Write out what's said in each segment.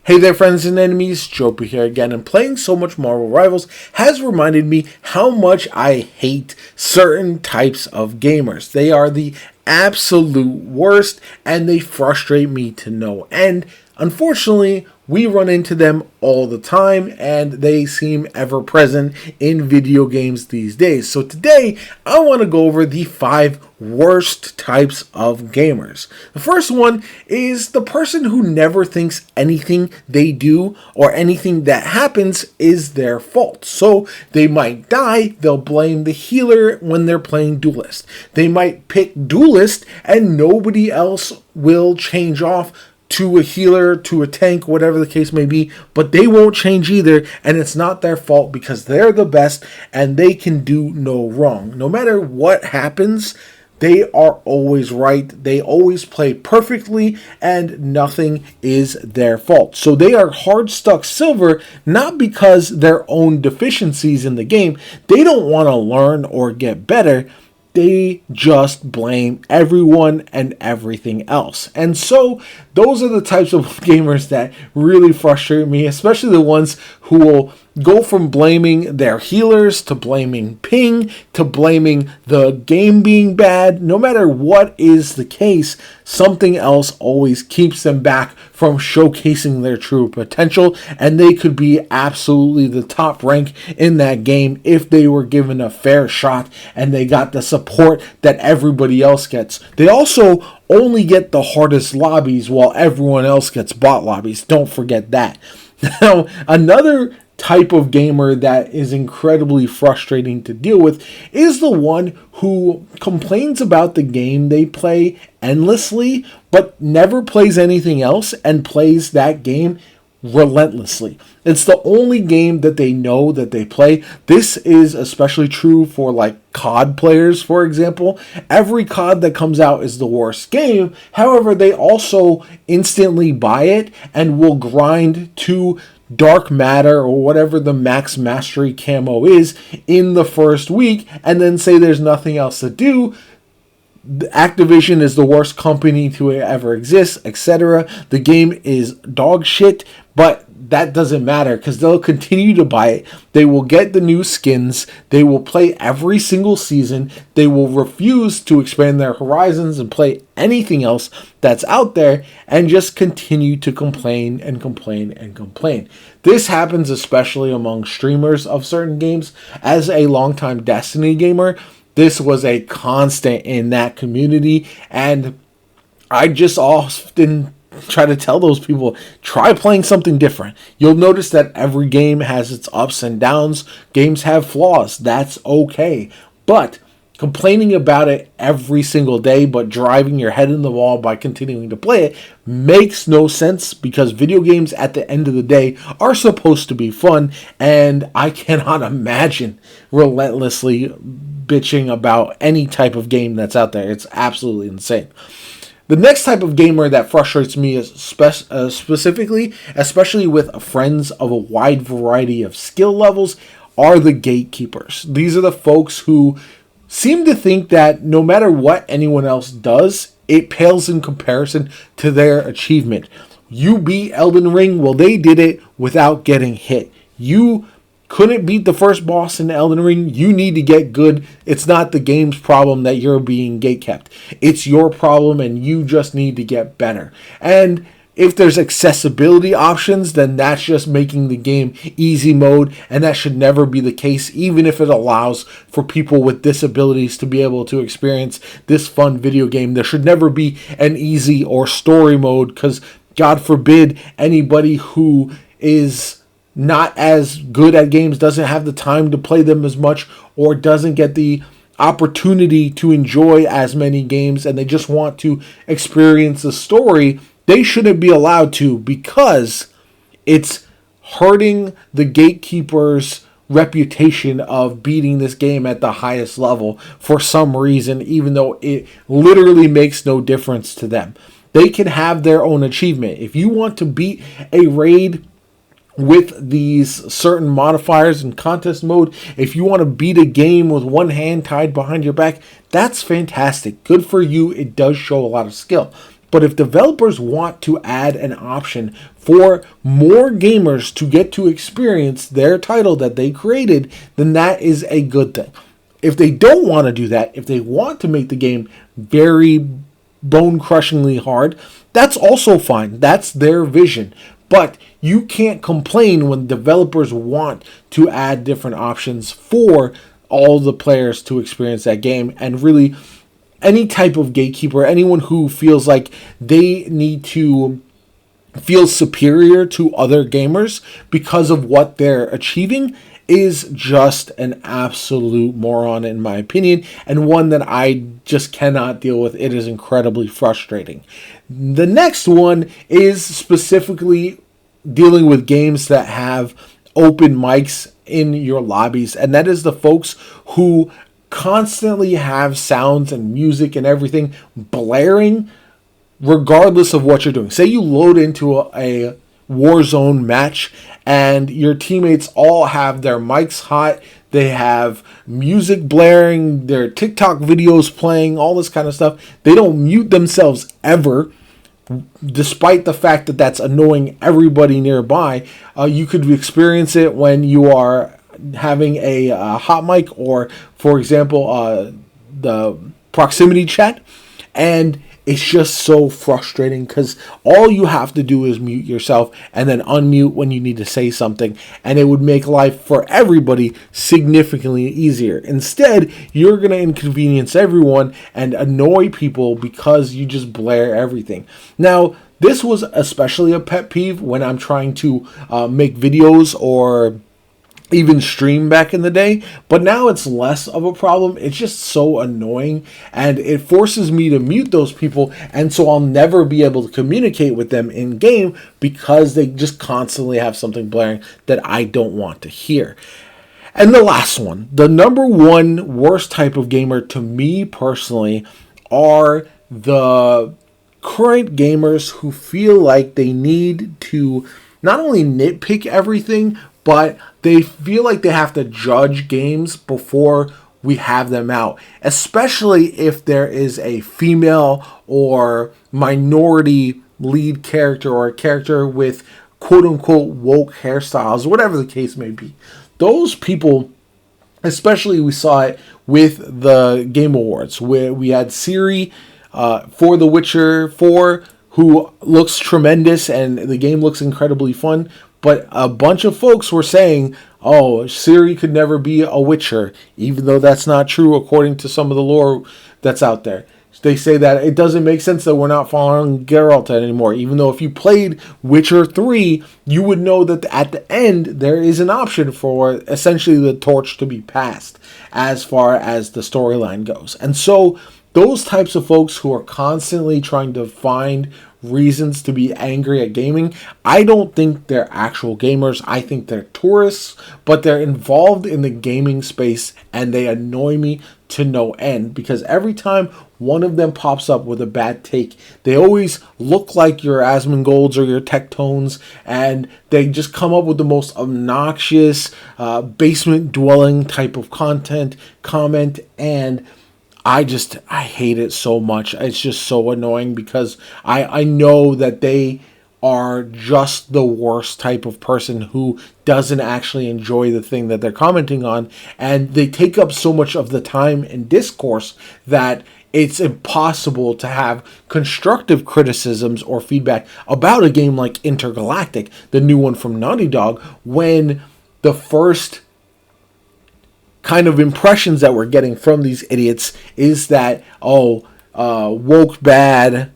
Hey there, friends and enemies, JoPa here again, and playing so much Marvel Rivals has reminded me how much I hate certain types of gamers. They are the absolute worst, and they frustrate me to no end. Unfortunately, we run into them all the time, and they seem ever present in video games these days. So today, I want to go over the 5 worst types of gamers. The first one is the person who never thinks anything they do or anything that happens is their fault. So they might die, they'll blame the healer when they're playing Duelist. They might pick Duelist and nobody else will change off to a healer, to a tank, whatever the case may be, but they won't change either, and it's not their fault because they're the best and they can do no wrong. No matter what happens, they are always right, they always play perfectly, and nothing is their fault. So they are hard stuck silver, not because their own deficiencies in the game, they don't want to learn or get better. They just blame everyone and everything else. And so those are the types of gamers that really frustrate me, especially the ones who will go from blaming their healers to blaming ping to blaming the game being bad. No matter what is the case, something else always keeps them back from showcasing their true potential, and they could be absolutely the top rank in that game if they were given a fair shot and they got the support that everybody else gets. They also only get the hardest lobbies while everyone else gets bot lobbies. Don't forget that. Now, another type of gamer that is incredibly frustrating to deal with is the one who complains about the game they play endlessly but never plays anything else and plays that game relentlessly. It's the only game that they know that they play. This is especially true for like COD players, for example. Every COD that comes out is the worst game. However, they also instantly buy it and will grind to dark matter or whatever the max mastery camo is in the first week and then say there's nothing else to do. Activision is the worst company to ever exist, etc. The game is dog shit, but that doesn't matter because they'll continue to buy it. They will get the new skins. They will play every single season. They will refuse to expand their horizons and play anything else that's out there and just continue to complain and complain and complain. This happens especially among streamers of certain games. As a longtime Destiny gamer, this was a constant in that community, and I just often try to tell those people, try playing something different. You'll notice that every game has its ups and downs. Games have flaws. That's okay. But complaining about it every single day but driving your head in the wall by continuing to play it makes no sense, because video games at the end of the day are supposed to be fun, and I cannot imagine relentlessly bitching about any type of game that's out there. It's absolutely insane. The next type of gamer that frustrates me is specifically, especially with friends of a wide variety of skill levels, are the gatekeepers. These are the folks who seem to think that no matter what anyone else does, it pales in comparison to their achievement. You beat Elden Ring, well, they did it without getting hit. You couldn't beat the first boss in Elden Ring, you need to get good. It's not the game's problem that you're being gatekept. It's your problem, and you just need to get better. And if there's accessibility options, then that's just making the game easy mode, and that should never be the case, even if it allows for people with disabilities to be able to experience this fun video game. There should never be an easy or story mode, because God forbid anybody who is not as good at games, doesn't have the time to play them as much, or doesn't get the opportunity to enjoy as many games, and they just want to experience the story, they shouldn't be allowed to, because it's hurting the gatekeepers' reputation of beating this game at the highest level for some reason, even though it literally makes no difference to them. They can have their own achievement. If you want to beat a raid with these certain modifiers in contest mode, if you want to beat a game with one hand tied behind your back, that's fantastic. Good for you. It does show a lot of skill. But if developers want to add an option for more gamers to get to experience their title that they created, then that is a good thing. If they don't want to do that, if they want to make the game very bone-crushingly hard, that's also fine. That's their vision. But you can't complain when developers want to add different options for all the players to experience that game. And really, any type of gatekeeper, anyone who feels like they need to feel superior to other gamers because of what they're achieving, is just an absolute moron, in my opinion, and one that I just cannot deal with. It is incredibly frustrating. The next one is specifically dealing with games that have open mics in your lobbies, and that is the folks who constantly have sounds and music and everything blaring regardless of what you're doing. Say you load into a Warzone match and your teammates all have their mics hot, they have music blaring, their TikTok videos playing, all this kind of stuff. They don't mute themselves ever, despite the fact that that's annoying everybody nearby. You could experience it when you are having a hot mic, or for example the proximity chat, and it's just so frustrating because all you have to do is mute yourself and then unmute when you need to say something, and it would make life for everybody significantly easier. Instead, you're going to inconvenience everyone and annoy people because you just blare everything. Now, this was especially a pet peeve when I'm trying to make videos or even stream back in the day, but now it's less of a problem. It's just so annoying, and it forces me to mute those people, and so I'll never be able to communicate with them in game because they just constantly have something blaring that I don't want to hear. And the last one, the number one worst type of gamer to me personally, are the current gamers who feel like they need to not only nitpick everything, but they feel like they have to judge games before we have them out, especially if there is a female or minority lead character or a character with quote-unquote woke hairstyles, whatever the case may be. Those people, especially we saw it with the Game Awards, where we had Siri for The Witcher 4, who looks tremendous and the game looks incredibly fun. But a bunch of folks were saying, oh, Siri could never be a Witcher, even though that's not true according to some of the lore that's out there. They say that it doesn't make sense that we're not following Geralt anymore, even though if you played Witcher 3, you would know that at the end there is an option for essentially the torch to be passed as far as the storyline goes. And so those types of folks who are constantly trying to find reasons to be angry at gaming, I don't think they're actual gamers. I think they're tourists, but they're involved in the gaming space and they annoy me to no end because every time one of them pops up with a bad take, they always look like your Asmongold's or your Tectones, and they just come up with the most obnoxious basement dwelling type of comment, and I hate it so much. It's just so annoying because I know that they are just the worst type of person who doesn't actually enjoy the thing that they're commenting on, and they take up so much of the time in discourse that it's impossible to have constructive criticisms or feedback about a game like Intergalactic, the new one from Naughty Dog, when the first kind of impressions that we're getting from these idiots is that, woke bad,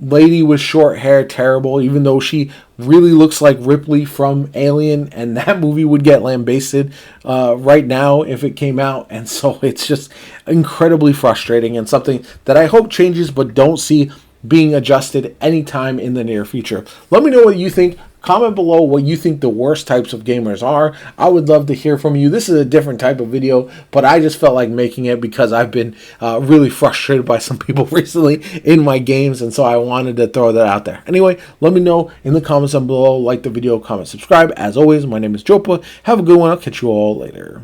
lady with short hair terrible, even though she really looks like Ripley from Alien, and that movie would get lambasted right now if it came out. And so it's just incredibly frustrating and something that I hope changes but don't see being adjusted anytime in the near future. Let me know what you think. Comment below what you think the worst types of gamers are. I would love to hear from you. This is a different type of video, but I just felt like making it because I've been really frustrated by some people recently in my games, and so I wanted to throw that out there. Anyway, let me know in the comments down below. Like the video, comment, subscribe. As always, my name is Jopa. Have a good one. I'll catch you all later.